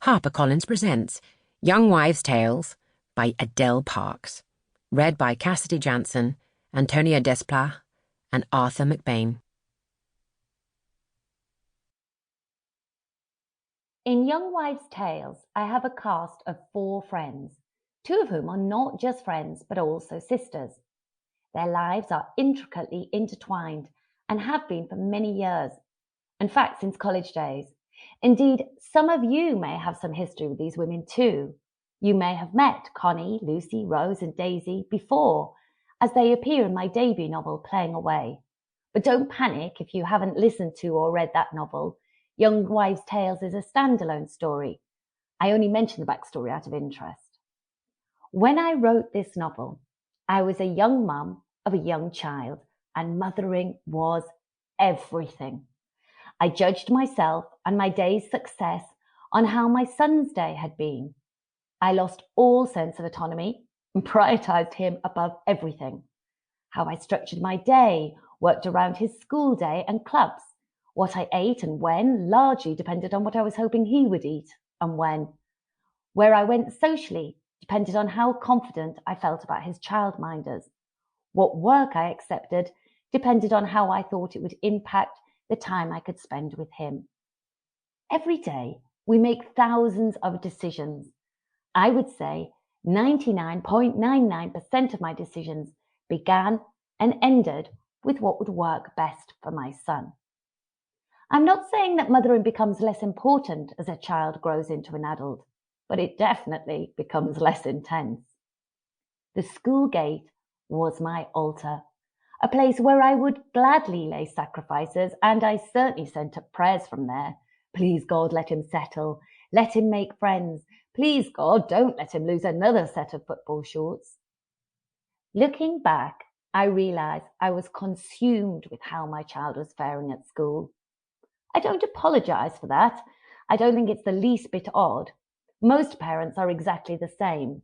HarperCollins presents Young Wives' Tales by Adele Parks, read by Cassidy Janson, Antonia Desplat, and Arthur McBain. In Young Wives' Tales, I have a cast of 4 friends, 2 of whom are not just friends but also sisters. Their lives are intricately intertwined and have been for many years, in fact since college days. Indeed, some of you may have some history with these women too. You may have met Connie, Lucy, Rose and Daisy before, as they appear in my debut novel, Playing Away. But don't panic if you haven't listened to or read that novel. Young Wives' Tales is a standalone story. I only mention the backstory out of interest. When I wrote this novel, I was a young mum of a young child, and mothering was everything. I judged myself and my day's success on how my son's day had been. I lost all sense of autonomy and prioritized him above everything. How I structured my day worked around his school day and clubs. What I ate and when largely depended on what I was hoping he would eat and when. Where I went socially depended on how confident I felt about his childminders. What work I accepted depended on how I thought it would impact the time I could spend with him. Every day, we make thousands of decisions. I would say 99.99% of my decisions began and ended with what would work best for my son. I'm not saying that mothering becomes less important as a child grows into an adult, but it definitely becomes less intense. The school gate was my altar, a place where I would gladly lay sacrifices, and I certainly sent up prayers from there. Please, God, let him settle. Let him make friends. Please, God, don't let him lose another set of football shorts. Looking back, I realised I was consumed with how my child was faring at school. I don't apologise for that. I don't think it's the least bit odd. Most parents are exactly the same.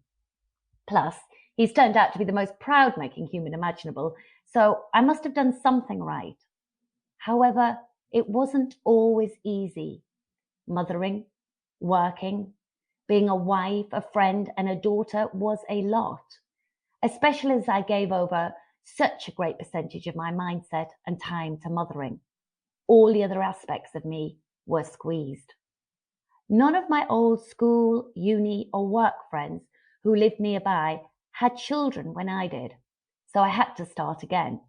Plus, he's turned out to be the most proud-making human imaginable, so I must have done something right. However, it wasn't always easy. Mothering, working, being a wife, a friend, and a daughter was a lot, especially as I gave over such a great percentage of my mindset and time to mothering. All the other aspects of me were squeezed. None of my old school, uni, or work friends who lived nearby had children when I did, so I had to start again.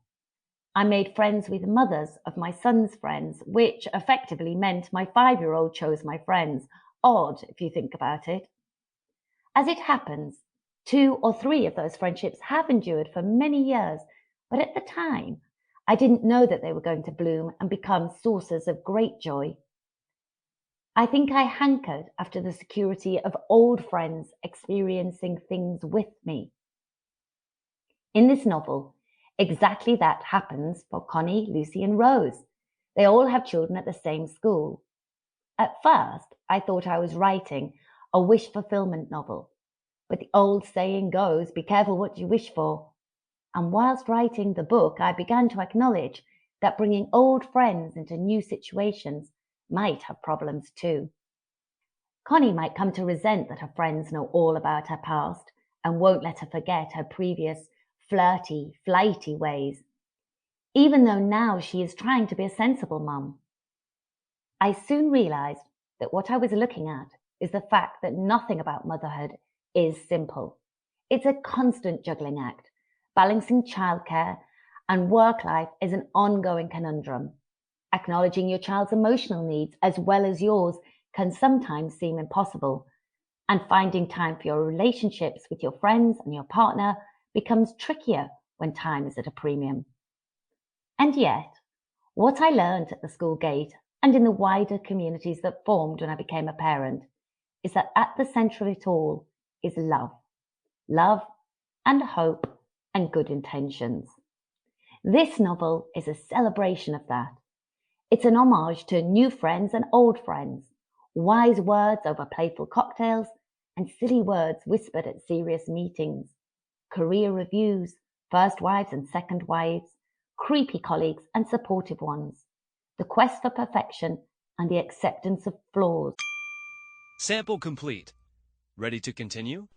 I made friends with mothers of my son's friends, which effectively meant my 5-year-old chose my friends. Odd, if you think about it. As it happens, 2 or 3 of those friendships have endured for many years, but at the time, I didn't know that they were going to bloom and become sources of great joy. I think I hankered after the security of old friends experiencing things with me. In this novel, exactly that happens for Connie, Lucy and Rose. They all have children at the same school. At first, I thought I was writing a wish fulfillment novel, but the old saying goes, be careful what you wish for. And whilst writing the book, I began to acknowledge that bringing old friends into new situations might have problems too. Connie might come to resent that her friends know all about her past and won't let her forget her previous flirty, flighty ways, even though now she is trying to be a sensible mum. I soon realised that what I was looking at is the fact that nothing about motherhood is simple. It's a constant juggling act. Balancing childcare and work life is an ongoing conundrum. Acknowledging your child's emotional needs as well as yours can sometimes seem impossible, and finding time for your relationships with your friends and your partner becomes trickier when time is at a premium. And yet, what I learned at the school gate and in the wider communities that formed when I became a parent is that at the centre of it all is love. Love and hope and good intentions. This novel is a celebration of that. It's an homage to new friends and old friends, wise words over playful cocktails and silly words whispered at serious meetings, career reviews, first wives and second wives, creepy colleagues and supportive ones, the quest for perfection and the acceptance of flaws. Sample complete. Ready to continue?